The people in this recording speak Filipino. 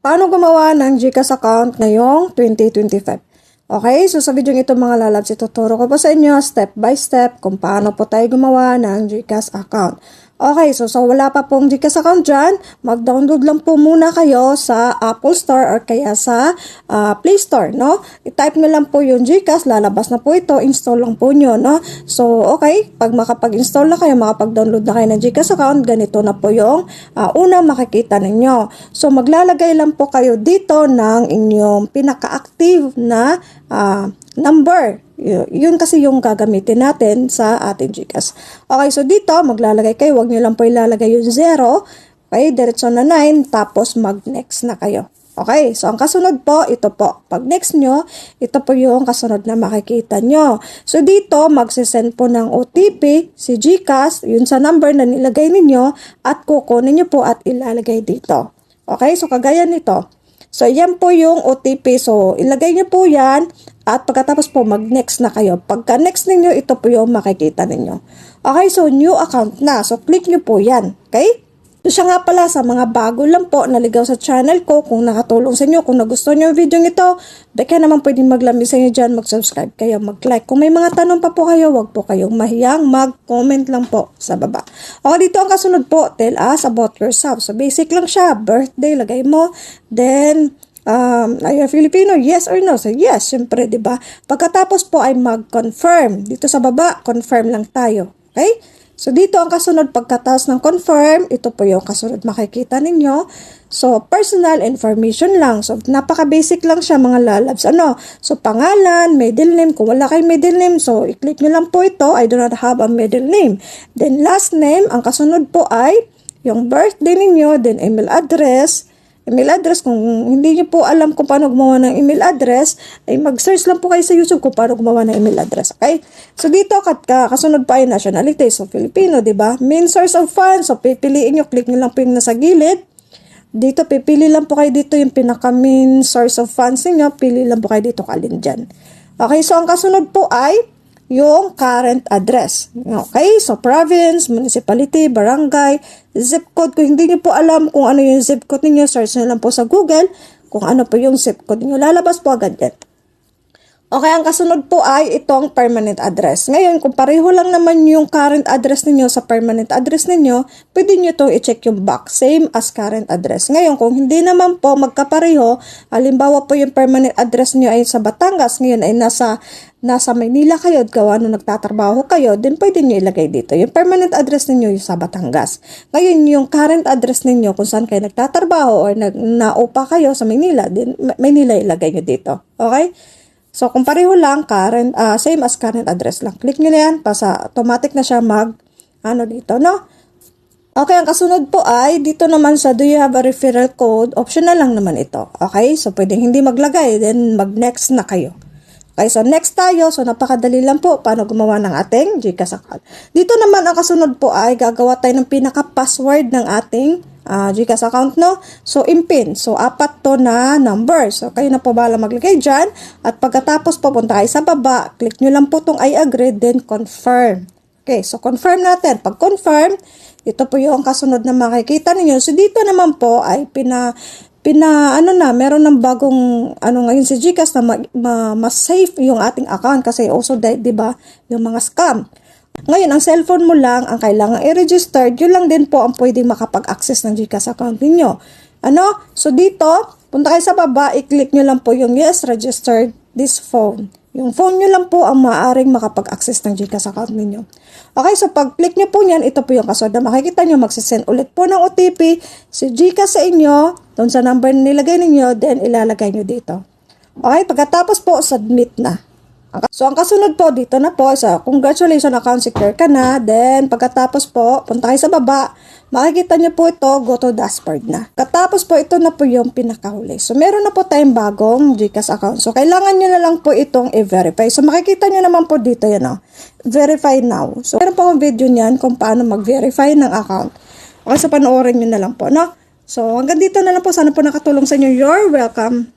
Paano gumawa ng GCash account ngayong 2025? Okay, so sa video ito mga lalabs, ituturo ko po sa inyo step by step kung paano po tayo gumawa ng GCash account. Okay, so wala pa pong GCash account dyan, mag-download lang po muna kayo sa Apple Store or kaya sa Play Store, no? I-type nyo lang po yung GCash, lalabas na po ito, install lang po nyo, no? So, okay, pag makapag-install na kayo, makapag-download na kayo ng GCash account, ganito na po yung unang makikita ninyo. So, maglalagay lang po kayo dito ng inyong pinaka-active na number. Yun kasi yung gagamitin natin sa ating GCash. Okay, so dito, maglalagay kayo. Huwag nyo lang po ilalagay yung 0. Okay, diretso na 9. Tapos, mag-next na kayo. Okay, so ang kasunod po, ito po. Pag next nyo, ito po yung kasunod na makikita nyo. So dito, magsisend po ng OTP si GCash, yun sa number na nilagay ninyo, at kukunin nyo po at ilalagay dito. Okay, so kagaya nito. So, yan po yung OTP. So, ilagay nyo po yan at pagkatapos po mag-next na kayo. Pagka next ninyo, ito po yung makikita ninyo. Okay, so new account na. So, click nyo po yan. Okay? So, siya nga pala sa mga bago lang po naligaw sa channel ko, kung nakatulong sa inyo, kung nagustuhan nyo yung video nito, baka naman pwedeng maglamig sa inyo dyan, mag-subscribe kayo, mag-like. Kung may mga tanong pa po kayo, wag po kayong mahiyang, mag-comment lang po sa baba. Okay, dito ang kasunod po, tell us about yourself. So, basic lang siya, birthday, lagay mo, then, are you Filipino? Yes or no? So, yes, syempre, diba? Pagkatapos po ay mag-confirm. Dito sa baba, confirm lang tayo. Okay? So, dito ang kasunod pagkatapos ng confirm, ito po yung kasunod makikita ninyo. So, personal information lang. So, napaka-basic lang siya mga lalabs. Ano? So, pangalan, middle name. Kung wala kayong middle name, so, i-click nyo lang po ito. I do not have a middle name. Then, last name, ang kasunod po ay yung birthday ninyo, then email address. Email address, kung hindi nyo po alam kung paano gumawa ng email address, ay mag-search lang po kayo sa YouTube kung paano gumawa ng email address, okay? So, dito, kasunod pa ay nationality, so Filipino, diba? Main source of funds, so pipiliin nyo, click nyo lang po yung nasa gilid. Dito, pipili lang po kayo dito yung pinaka-main source of funds niyo, pili lang po kayo dito, kalin dyan. Okay, so ang kasunod po ay yung current address. Okay, so province, municipality, barangay, zip code. Kung hindi niyo po alam kung ano yung zip code niyo, search nyo lang po sa Google kung ano po yung zip code niyo. Lalabas po agad yan. Okay, ang kasunod po ay itong permanent address. Ngayon, kung pareho lang naman yung current address ninyo sa permanent address ninyo, pwede nyo itong i-check yung box, same as current address. Ngayon, kung hindi naman po magkapareho, halimbawa po yung permanent address nyo ay sa Batangas, ngayon ay nasa Maynila kayo at gawa nung nagtatrabaho kayo, then pwede nyo ilagay dito. Yung permanent address ninyo yung sa Batangas. Ngayon, yung current address ninyo kung saan kayo nagtatrabaho or naupa kayo sa Maynila, then Maynila ilagay nyo dito. Okay? So, kung pareho lang, same as current address lang. Click nyo na yan, automatic na siya dito, no? Okay, ang kasunod po ay, dito naman sa do you have a referral code, optional lang naman ito. Okay, so pwedeng hindi maglagay, then mag-next na kayo. Okay, so next tayo. So, napakadali lang po paano gumawa ng ating GCash account. Dito naman, ang kasunod po ay gagawa tayo ng pinaka-password ng ating GCash account, no? So, impin. So, 4 to na number. So, kayo na po bahala maglagay dyan. At pagkatapos po, punta kayo sa baba. Click nyo lang po itong I agree, then confirm. Okay, so confirm natin. Pag confirm, ito po yung kasunod na makikita ninyo. So, dito naman po ay meron ng bagong ngayon si GCash na mas safe yung ating account kasi also diba yung mga scam. Ngayon, ang cellphone mo lang ang kailangan i-register, yun lang din po ang pwedeng makapag-access ng GCash account ninyo. So dito, punta kayo sa baba, i-click nyo lang po yung yes, registered this phone. Yung phone nyo lang po ang maaaring makapag-access ng GCash account ninyo. Okay, so pag-click nyo po niyan, ito po yung kasunod na makikita nyo, magsisend ulit po ng OTP si GCash sa inyo, doon sa number na nilagay ninyo, then ilalagay nyo dito. Okay, pagkatapos po, submit na. So, ang kasunod po, dito na po, congratulations, account secure ka na. Then, pagkatapos po, punta kayo sa baba, makikita nyo po ito, go to dashboard na. Katapos po, ito na po yung pinakahuli. So, meron na po tayong bagong GCash account. So, kailangan nyo na lang po itong i-verify. So, makikita nyo naman po dito yan, verify now. So, meron po akong video niyan kung paano mag-verify ng account. Okay, so panoorin nyo na lang po, no? So, hanggang dito na lang po. Sana po nakatulong sa inyo. You're welcome.